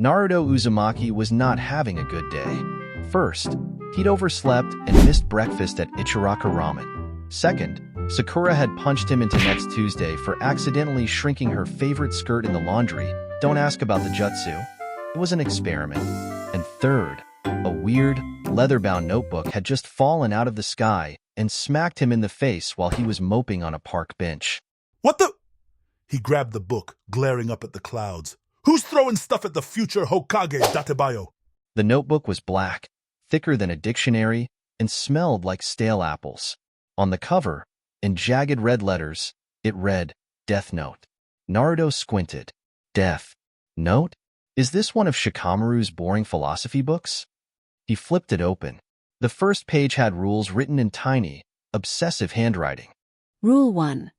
Naruto Uzumaki was not having a good day. First, he'd overslept and missed breakfast at Ichiraka Ramen. Second, Sakura had punched him into next Tuesday for accidentally shrinking her favorite skirt in the laundry. Don't ask about the jutsu. It was an experiment. And third, a weird, leather-bound notebook had just fallen out of the sky and smacked him in the face while he was moping on a park bench. What the? He grabbed the book, glaring up at the clouds. Who's throwing stuff at the future Hokage Datebayo? The notebook was black, thicker than a dictionary, and smelled like stale apples. On the cover, in jagged red letters, it read, Death Note. Naruto squinted. Death Note? Is this one of Shikamaru's boring philosophy books? He flipped it open. The first page had rules written in tiny, obsessive handwriting. Rule 1.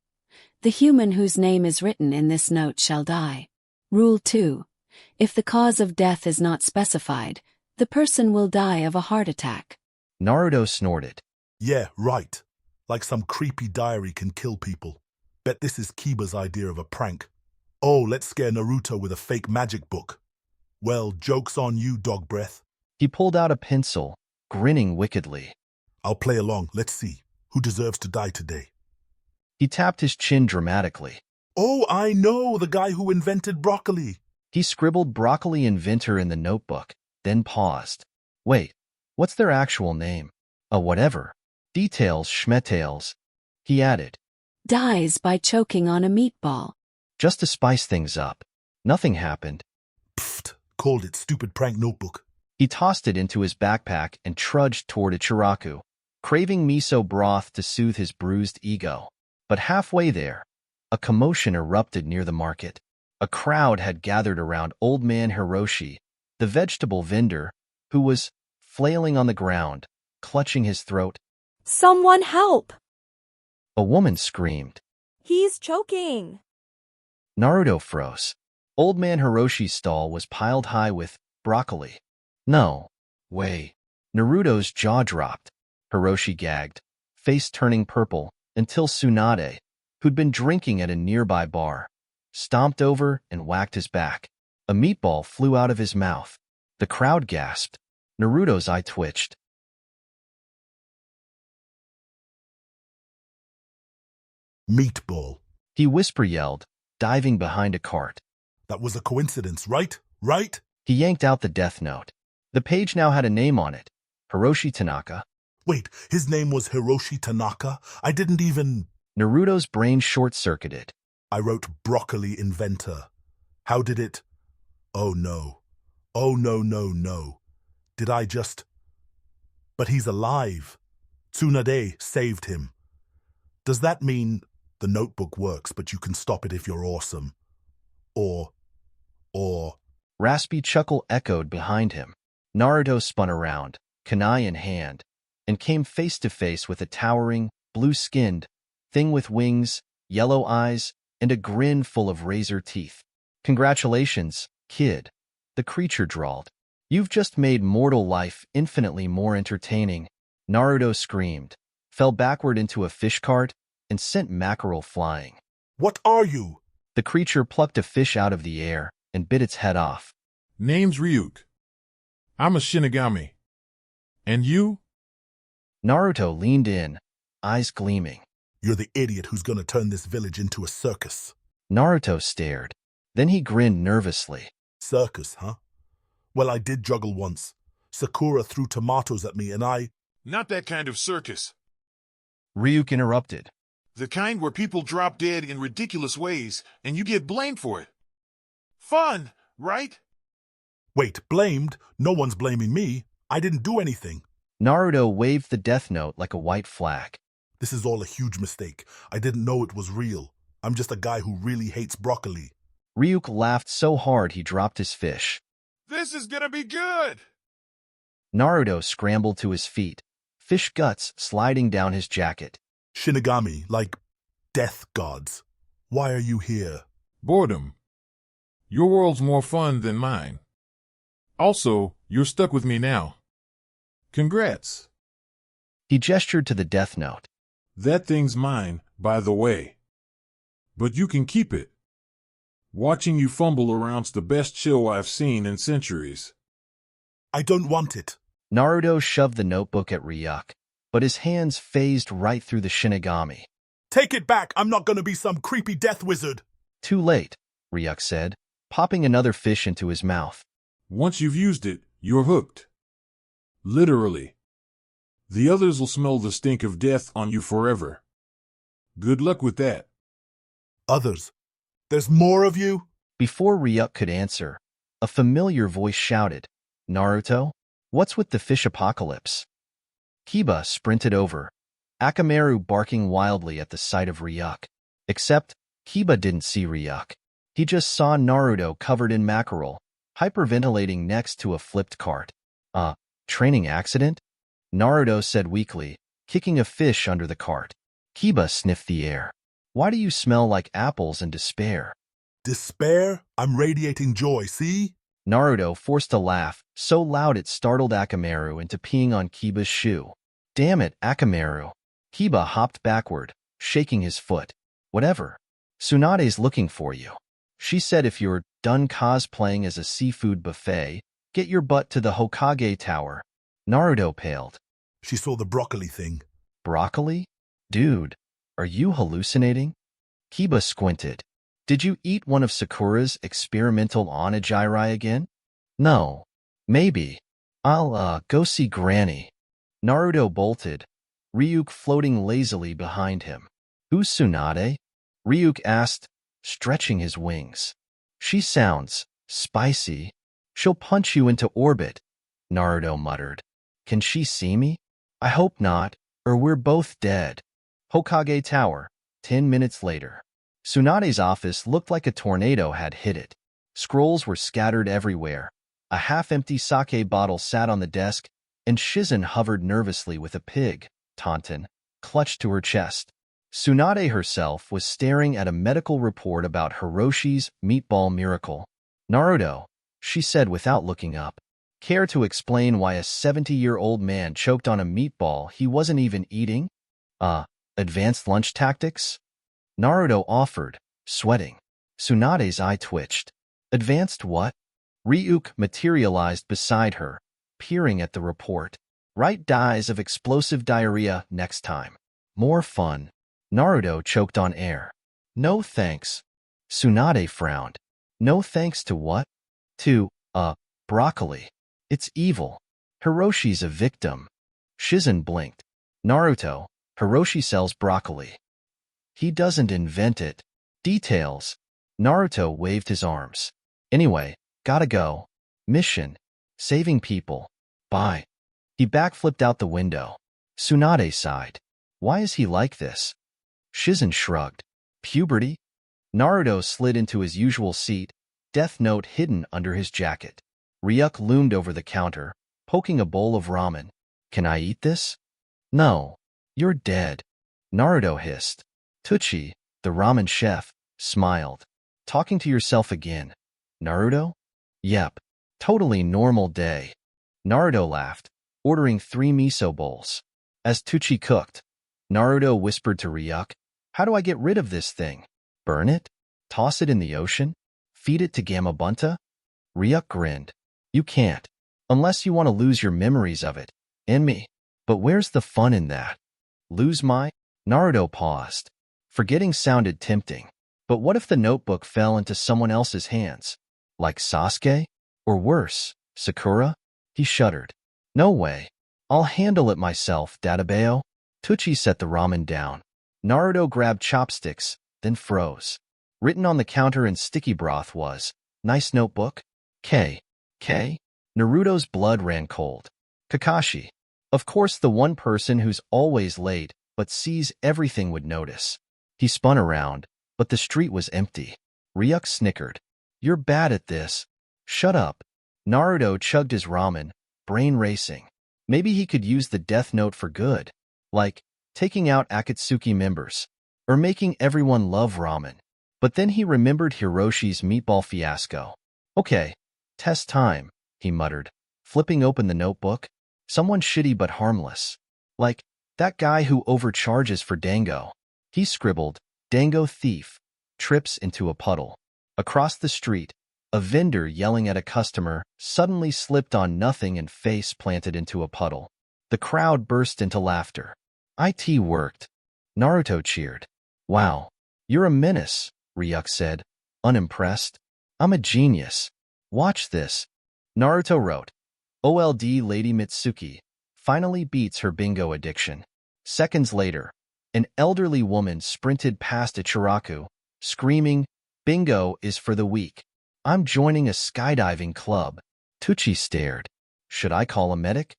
The human whose name is written in this note shall die. Rule 2. If the cause of death is not specified, the person will die of a heart attack. Naruto snorted. Yeah, right. Like some creepy diary can kill people. Bet this is Kiba's idea of a prank. Oh, let's scare Naruto with a fake magic book. Well, joke's on you, dog breath. He pulled out a pencil, grinning wickedly. I'll play along. Let's see. Who deserves to die today? He tapped his chin dramatically. Oh, I know, the guy who invented broccoli. He scribbled broccoli inventor in the notebook, then paused. Wait, what's their actual name? Whatever. Details, schmetales. He added. Dies by choking on a meatball. Just to spice things up. Nothing happened. Pfft, called it stupid prank notebook. He tossed it into his backpack and trudged toward Ichiraku, craving miso broth to soothe his bruised ego. But halfway there, a commotion erupted near the market. A crowd had gathered around Old Man Hiroshi, the vegetable vendor, who was flailing on the ground, clutching his throat. Someone help! A woman screamed. He's choking! Naruto froze. Old Man Hiroshi's stall was piled high with broccoli. No way. Naruto's jaw dropped. Hiroshi gagged, face turning purple, until Tsunade, who'd been drinking at a nearby bar, stomped over and whacked his back. A meatball flew out of his mouth. The crowd gasped. Naruto's eye twitched. Meatball. He whisper-yelled, diving behind a cart. That was a coincidence, right? Right? He yanked out the Death Note. The page now had a name on it. Hiroshi Tanaka. Wait, his name was Hiroshi Tanaka? I didn't even... Naruto's brain short-circuited. I wrote broccoli inventor. How did it... Oh no. Oh no, no, no. Did I just... But he's alive. Tsunade saved him. Does that mean the notebook works, but you can stop it if you're awesome? Or... Raspy chuckle echoed behind him. Naruto spun around, kunai in hand, and came face to face with a towering, blue-skinned thing with wings, yellow eyes, and a grin full of razor teeth. Congratulations, kid, the creature drawled. You've just made mortal life infinitely more entertaining. Naruto screamed, fell backward into a fish cart, and sent mackerel flying. What are you? The creature plucked a fish out of the air and bit its head off. Name's Ryuk. I'm a Shinigami. And you? Naruto leaned in, eyes gleaming. You're the idiot who's gonna turn this village into a circus. Naruto stared. Then he grinned nervously. Circus, huh? Well, I did juggle once. Sakura threw tomatoes at me and I... Not that kind of circus. Ryuk interrupted. The kind where people drop dead in ridiculous ways and you get blamed for it. Fun, right? Wait, blamed? No one's blaming me. I didn't do anything. Naruto waved the Death Note like a white flag. This is all a huge mistake. I didn't know it was real. I'm just a guy who really hates broccoli. Ryuk laughed so hard he dropped his fish. This is gonna be good! Naruto scrambled to his feet, fish guts sliding down his jacket. Shinigami, like death gods. Why are you here? Boredom. Your world's more fun than mine. Also, you're stuck with me now. Congrats. He gestured to the Death Note. That thing's mine, by the way. But you can keep it. Watching you fumble around's the best chill I've seen in centuries. I don't want it. Naruto shoved the notebook at Ryuk, but his hands phased right through the Shinigami. Take it back. I'm not gonna be some creepy death wizard. Too late, Ryuk said, popping another fish into his mouth. Once you've used it, you're hooked. Literally. The others will smell the stink of death on you forever. Good luck with that. Others. There's more of you? Before Ryuk could answer, a familiar voice shouted, Naruto, what's with the fish apocalypse? Kiba sprinted over, Akamaru barking wildly at the sight of Ryuk. Except, Kiba didn't see Ryuk. He just saw Naruto covered in mackerel, hyperventilating next to a flipped cart. Training accident? Naruto said weakly, kicking a fish under the cart. Kiba sniffed the air. Why do you smell like apples and despair? Despair? I'm radiating joy, see? Naruto forced a laugh, so loud it startled Akamaru into peeing on Kiba's shoe. Damn it, Akamaru. Kiba hopped backward, shaking his foot. Whatever. Tsunade's looking for you. She said if you're done cosplaying as a seafood buffet, get your butt to the Hokage Tower. Naruto paled. She saw the broccoli thing. Broccoli? Dude, are you hallucinating? Kiba squinted. Did you eat one of Sakura's experimental onigiri again? No. Maybe. I'll, go see Granny. Naruto bolted, Ryuk floating lazily behind him. Who's Tsunade? Ryuk asked, stretching his wings. She sounds spicy. She'll punch you into orbit, Naruto muttered. Can she see me? I hope not, or we're both dead. Hokage Tower, 10 minutes later. Tsunade's office looked like a tornado had hit it. Scrolls were scattered everywhere. A half-empty sake bottle sat on the desk, and Shizen hovered nervously with a pig, Taunton, clutched to her chest. Tsunade herself was staring at a medical report about Hiroshi's meatball miracle. Naruto, she said without looking up. Care to explain why a 70-year-old man choked on a meatball he wasn't even eating? Advanced lunch tactics? Naruto offered, sweating. Tsunade's eye twitched. Advanced what? Ryuk materialized beside her, peering at the report. Write dies of explosive diarrhea next time. More fun. Naruto choked on air. No thanks. Tsunade frowned. No thanks to what? To, broccoli. It's evil. Hiroshi's a victim. Shizen blinked. Naruto, Hiroshi sells broccoli. He doesn't invent it. Details. Naruto waved his arms. Anyway, gotta go. Mission. Saving people. Bye. He backflipped out the window. Tsunade sighed. Why is he like this? Shizen shrugged. Puberty? Naruto slid into his usual seat, Death Note hidden under his jacket. Ryuk loomed over the counter, poking a bowl of ramen. Can I eat this? No. You're dead. Naruto hissed. Tucci, the ramen chef, smiled. Talking to yourself again. Naruto? Yep. Totally normal day. Naruto laughed, ordering 3 miso bowls. As Tucci cooked, Naruto whispered to Ryuk, how do I get rid of this thing? Burn it? Toss it in the ocean? Feed it to Gamabunta? Ryuk grinned. You can't. Unless you want to lose your memories of it. And me. But where's the fun in that? Lose my? Naruto paused. Forgetting sounded tempting. But what if the notebook fell into someone else's hands? Like Sasuke? Or worse, Sakura? He shuddered. No way. I'll handle it myself, Databeo. Tucci set the ramen down. Naruto grabbed chopsticks, then froze. Written on the counter in sticky broth was, nice notebook? K. Naruto's blood ran cold. Kakashi. Of course the one person who's always late, but sees everything would notice. He spun around, but the street was empty. Ryuk snickered. You're bad at this. Shut up. Naruto chugged his ramen, brain racing. Maybe he could use the Death Note for good. Like, taking out Akatsuki members. Or making everyone love ramen. But then he remembered Hiroshi's meatball fiasco. Okay, test time, he muttered, flipping open the notebook. Someone shitty but harmless. Like, that guy who overcharges for dango. He scribbled, dango thief, trips into a puddle. Across the street, a vendor yelling at a customer suddenly slipped on nothing and face planted into a puddle. The crowd burst into laughter. "It worked." Naruto cheered. "Wow, you're a menace," Ryuk said, unimpressed. "I'm a genius. Watch this." Naruto wrote, "OLD Lady Mitsuki finally beats her bingo addiction." Seconds later, an elderly woman sprinted past Ichiraku, screaming, "Bingo is for the weak. I'm joining a skydiving club." Tucci stared. "Should I call a medic?"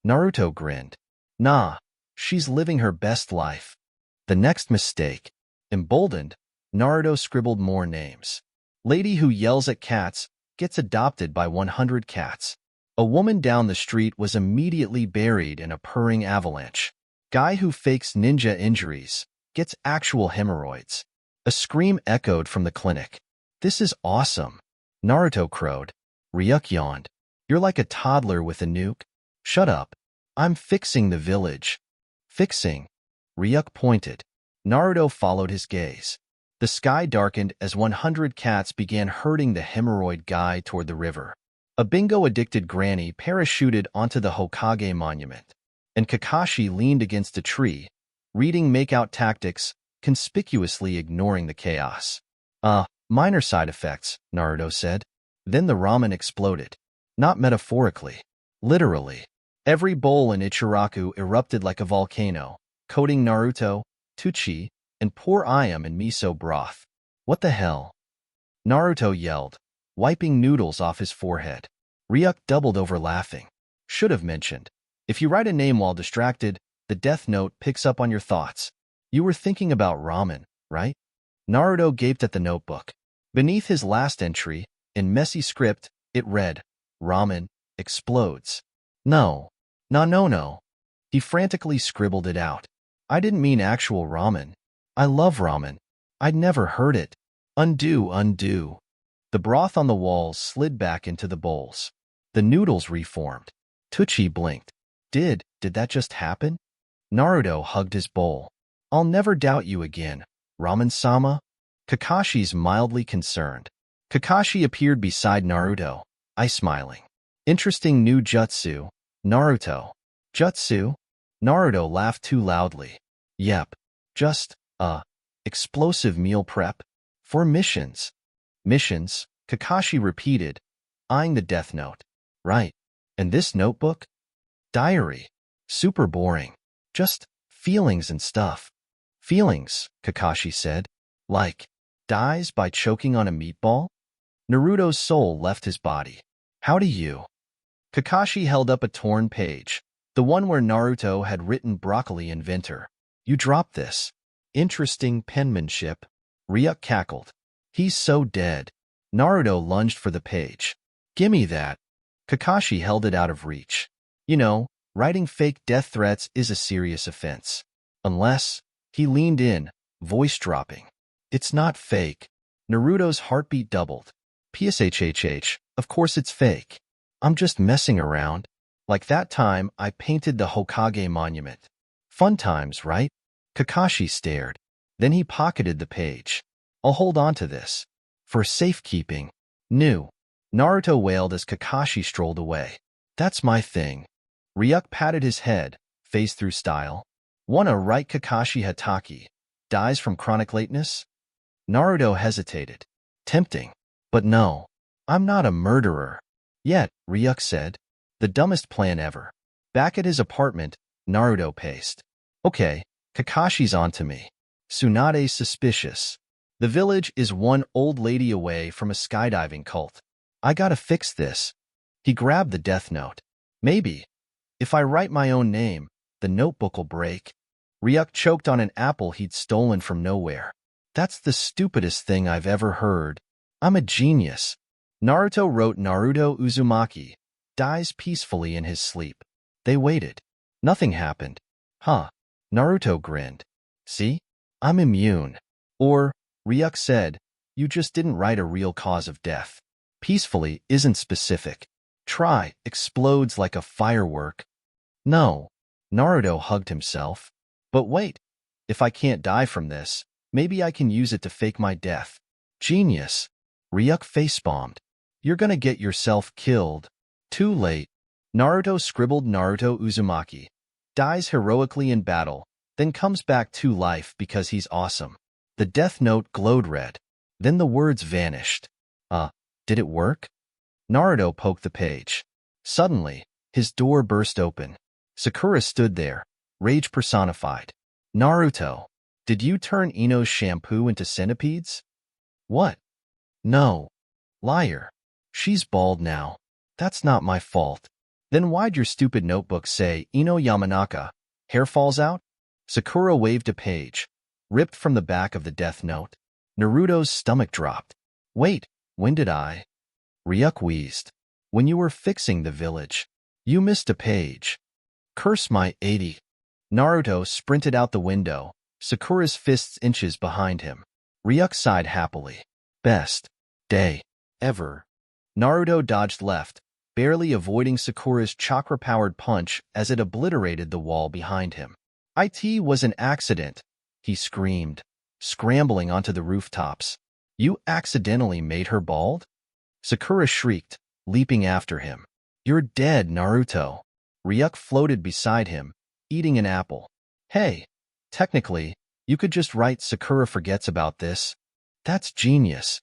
Naruto grinned. "Nah, she's living her best life." The next mistake. Emboldened, Naruto scribbled more names. Lady who yells at cats gets adopted by 100 cats. A woman down the street was immediately buried in a purring avalanche. Guy who fakes ninja injuries gets actual hemorrhoids. A scream echoed from the clinic. "This is awesome." Naruto crowed. Ryuk yawned. "You're like a toddler with a nuke." "Shut up. I'm fixing the village." "Fixing?" Ryuk pointed. Naruto followed his gaze. The sky darkened as 100 cats began herding the hemorrhoid guy toward the river. A bingo-addicted granny parachuted onto the Hokage monument, and Kakashi leaned against a tree, reading make-out tactics, conspicuously ignoring the chaos. Minor side effects," Naruto said. Then the ramen exploded. Not metaphorically. Literally. Every bowl in Ichiraku erupted like a volcano, coating Naruto, Tucci, and poor Ayam in miso broth. "What the hell?" Naruto yelled, wiping noodles off his forehead. Ryuk doubled over laughing. "Should have mentioned. If you write a name while distracted, the Death Note picks up on your thoughts. You were thinking about ramen, right?" Naruto gaped at the notebook. Beneath his last entry, in messy script, it read, "Ramen explodes." No. No. He frantically scribbled it out. "I didn't mean actual ramen. I love ramen. I'd never heard it." Undo. The broth on the walls slid back into the bowls. The noodles reformed. Tucci blinked. Did that just happen?" Naruto hugged his bowl. "I'll never doubt you again, Ramen-sama." Kakashi's mildly concerned. Kakashi appeared beside Naruto, eye-smiling. "Interesting new jutsu, Naruto." "Jutsu?" Naruto laughed too loudly. "Yep, just, explosive meal prep. For missions." "Missions?" Kakashi repeated, eyeing the Death Note. "Right. And this notebook?" "Diary. Super boring. Just feelings and stuff." "Feelings," Kakashi said. "Like, dies by choking on a meatball?" Naruto's soul left his body. "How do you?" Kakashi held up a torn page, the one where Naruto had written broccoli inventor. "You dropped this." "Interesting penmanship." Ryuk cackled. "He's so dead." Naruto lunged for the page. "Gimme that." Kakashi held it out of reach. "You know, writing fake death threats is a serious offense. Unless," he leaned in, voice dropping. "It's not fake." Naruto's heartbeat doubled. "Pshhh, of course it's fake. I'm just messing around. Like that time I painted the Hokage monument. Fun times, right?" Kakashi stared. Then he pocketed the page. "I'll hold on to this. For safekeeping." "New." Naruto wailed as Kakashi strolled away. "That's my thing." Ryuk patted his head, phase through style. "Wanna write Kakashi Hatake dies from chronic lateness?" Naruto hesitated. Tempting. But no. "I'm not a murderer." "Yet," Ryuk said. "The dumbest plan ever." Back at his apartment, Naruto paced. "Okay, Kakashi's onto me. Tsunade's suspicious. The village is one old lady away from a skydiving cult. I gotta fix this." He grabbed the Death Note. "Maybe. If I write my own name, the notebook will break." Ryuk choked on an apple he'd stolen from nowhere. "That's the stupidest thing I've ever heard. I'm a genius." Naruto wrote Naruto Uzumaki dies peacefully in his sleep. They waited. Nothing happened. "Huh." Naruto grinned. "See? I'm immune." Or, Ryuk said, "You just didn't write a real cause of death. Peacefully isn't specific. Try explodes like a firework." "No." Naruto hugged himself. "But wait. If I can't die from this, maybe I can use it to fake my death." "Genius." Ryuk facepalmed. You're gonna get yourself killed. Too late. Naruto scribbled Naruto Uzumaki. Dies heroically in battle, then comes back to life because he's awesome. The death note glowed red. Then the words vanished. Did it work? Naruto poked the page. Suddenly, his door burst open. Sakura stood there, rage personified. Naruto, did you turn Ino's shampoo into centipedes? What? No. Liar. She's bald now. That's not my fault. Then why'd your stupid notebook say Ino Yamanaka? Hair falls out? Sakura waved a page, ripped from the back of the death note. Naruto's stomach dropped. Wait, when did I? Ryuk wheezed. When you were fixing the village. You missed a page. Curse my 80. Naruto sprinted out the window, Sakura's fists inches behind him. Ryuk sighed happily. Best day ever. Naruto dodged left, barely avoiding Sakura's chakra-powered punch as it obliterated the wall behind him. It was an accident, he screamed, scrambling onto the rooftops. You accidentally made her bald? Sakura shrieked, leaping after him. You're dead, Naruto. Ryuk floated beside him, eating an apple. Hey, technically, you could just write Sakura forgets about this. That's genius.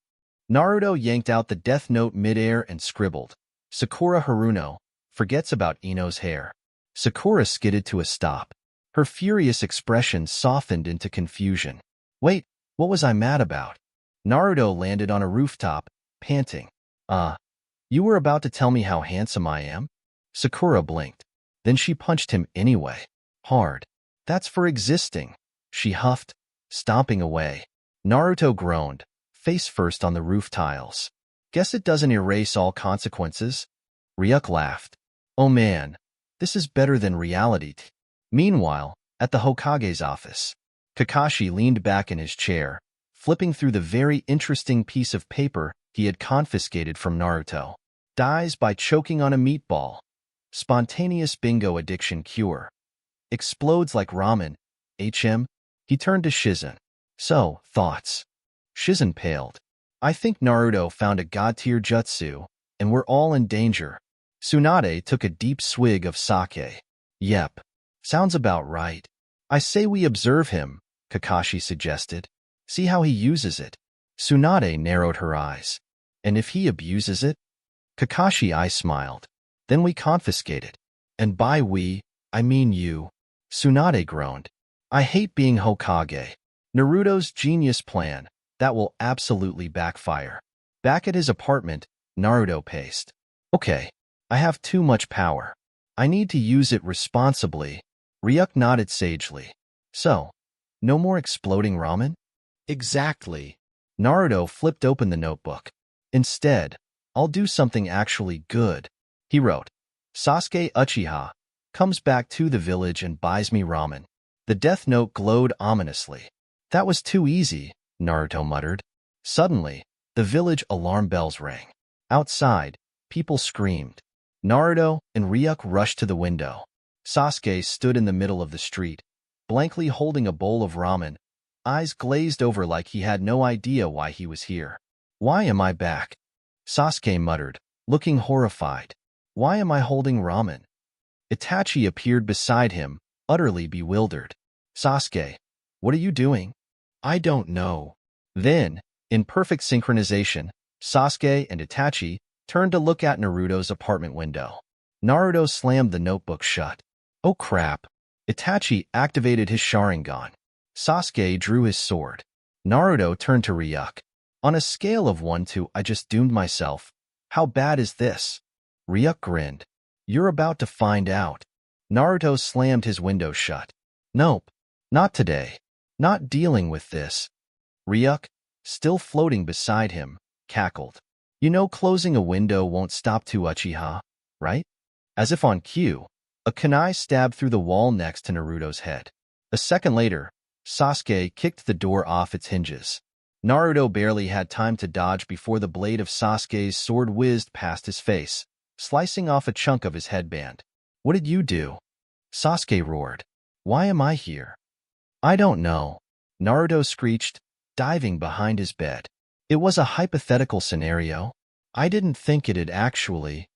Naruto yanked out the death note midair and scribbled. Sakura Haruno forgets about Ino's hair. Sakura skidded to a stop. Her furious expression softened into confusion. Wait, what was I mad about? Naruto landed on a rooftop, panting. You were about to tell me how handsome I am? Sakura blinked. Then she punched him anyway. Hard. That's for existing. She huffed, stomping away. Naruto groaned, face first on the roof tiles. Guess it doesn't erase all consequences? Ryuk laughed. Oh man, this is better than reality. Meanwhile, at the Hokage's office, Kakashi leaned back in his chair, flipping through the very interesting piece of paper he had confiscated from Naruto. Dies by choking on a meatball. Spontaneous bingo addiction cure. Explodes like ramen. HM? He turned to Shizen. So, thoughts? Shizen paled. I think Naruto found a god-tier jutsu, and we're all in danger. Tsunade took a deep swig of sake. Yep. Sounds about right. I say we observe him, Kakashi suggested. See how he uses it. Tsunade narrowed her eyes. And if he abuses it? Kakashi I smiled. Then we confiscate it. And by we, I mean you. Tsunade groaned. I hate being Hokage. Naruto's genius plan, that will absolutely backfire. Back at his apartment, Naruto paced. Okay, I have too much power. I need to use it responsibly. Ryuk nodded sagely. So, no more exploding ramen? Exactly. Naruto flipped open the notebook. Instead, I'll do something actually good. He wrote, Sasuke Uchiha comes back to the village and buys me ramen. The death note glowed ominously. That was too easy, Naruto muttered. Suddenly, the village alarm bells rang. Outside, people screamed. Naruto and Ryuk rushed to the window. Sasuke stood in the middle of the street, blankly holding a bowl of ramen, eyes glazed over like he had no idea why he was here. Why am I back? Sasuke muttered, looking horrified. Why am I holding ramen? Itachi appeared beside him, utterly bewildered. Sasuke, what are you doing? I don't know. Then, in perfect synchronization, Sasuke and Itachi turned to look at Naruto's apartment window. Naruto slammed the notebook shut. Oh crap. Itachi activated his sharingan. Sasuke drew his sword. Naruto turned to Ryuk. On a scale of 1 to I just doomed myself, how bad is this? Ryuk grinned. You're about to find out. Naruto slammed his window shut. Nope. Not today. Not dealing with this. Ryuk, still floating beside him, cackled. You know closing a window won't stop to Uchiha, right? As if on cue, a kunai stabbed through the wall next to Naruto's head. A second later, Sasuke kicked the door off its hinges. Naruto barely had time to dodge before the blade of Sasuke's sword whizzed past his face, slicing off a chunk of his headband. What did you do? Sasuke roared. Why am I here? I don't know. Naruto screeched, diving behind his bed. It was a hypothetical scenario. I didn't think it'd actually.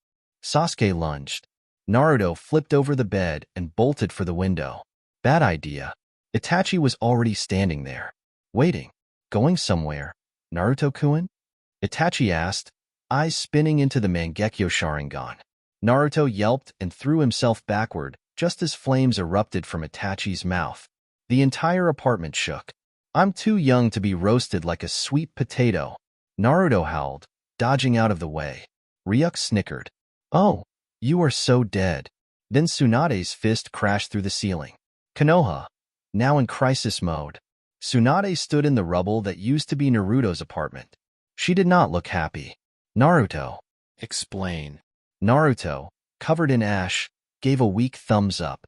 Sasuke lunged. Naruto flipped over the bed and bolted for the window. Bad idea. Itachi was already standing there, waiting. Going somewhere, Naruto-kun? Itachi asked, eyes spinning into the mangyeko sharingan. Naruto yelped and threw himself backward just as flames erupted from Itachi's mouth. The entire apartment shook. I'm too young to be roasted like a sweet potato. Naruto howled, dodging out of the way. Ryuk snickered. Oh, you are so dead. Then Tsunade's fist crashed through the ceiling. Konoha, now in crisis mode. Tsunade stood in the rubble that used to be Naruto's apartment. She did not look happy. Naruto. Explain. Naruto, covered in ash, gave a weak thumbs up.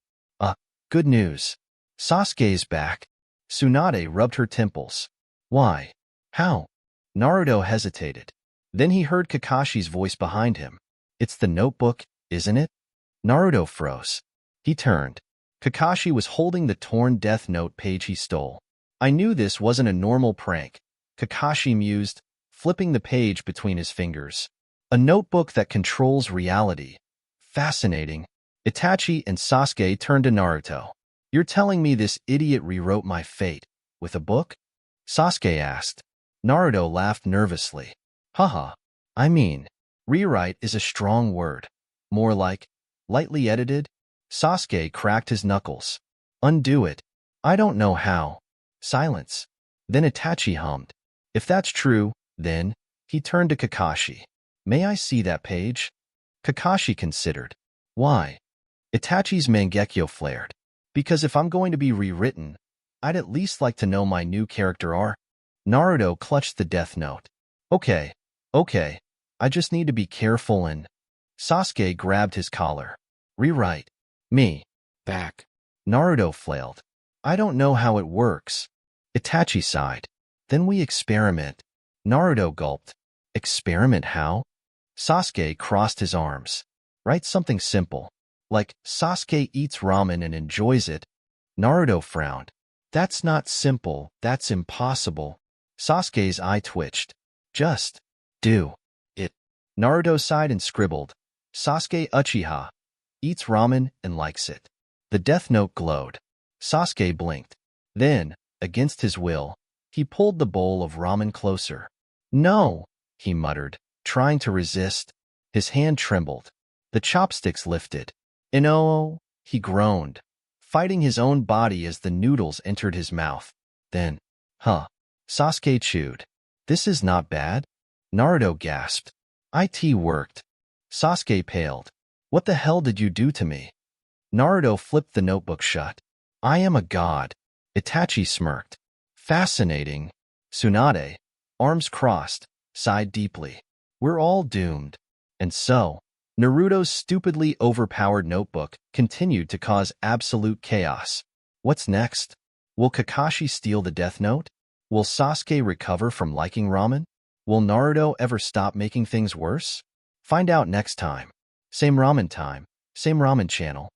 Good news. Sasuke's back. Tsunade rubbed her temples. Why? How? Naruto hesitated. Then he heard Kakashi's voice behind him. It's the notebook, isn't it? Naruto froze. He turned. Kakashi was holding the torn Death Note page he stole. I knew this wasn't a normal prank, Kakashi mused, flipping the page between his fingers. A notebook that controls reality. Fascinating. Itachi and Sasuke turned to Naruto. You're telling me this idiot rewrote my fate with a book? Sasuke asked. Naruto laughed nervously. Haha. I mean, rewrite is a strong word. More like, lightly edited? Sasuke cracked his knuckles. Undo it. I don't know how. Silence. Then Itachi hummed. If that's true, then, he turned to Kakashi. May I see that page? Kakashi considered. Why? Itachi's Mangekyo flared. Because if I'm going to be rewritten, I'd at least like to know my new character arc. Naruto clutched the Death Note. Okay. I just need to be careful and... Sasuke grabbed his collar. Rewrite. Me. Back. Naruto flailed. I don't know how it works. Itachi sighed. Then we experiment. Naruto gulped. Experiment how? Sasuke crossed his arms. Write something simple. Like, Sasuke eats ramen and enjoys it. Naruto frowned. That's not simple, that's impossible. Sasuke's eye twitched. Just do it. Naruto sighed and scribbled. Sasuke Uchiha. Eats ramen and likes it. The Death Note glowed. Sasuke blinked. Then, against his will, he pulled the bowl of ramen closer. No, he muttered, trying to resist. His hand trembled. The chopsticks lifted. "No," he groaned, fighting his own body as the noodles entered his mouth. Then, Sasuke chewed. This is not bad. Naruto gasped. It worked. Sasuke paled. What the hell did you do to me? Naruto flipped the notebook shut. I am a god. Itachi smirked. Fascinating. Tsunade, arms crossed, sighed deeply. We're all doomed. And so, Naruto's stupidly overpowered notebook continued to cause absolute chaos. What's next? Will Kakashi steal the Death Note? Will Sasuke recover from liking ramen? Will Naruto ever stop making things worse? Find out next time. Same ramen time, same ramen channel.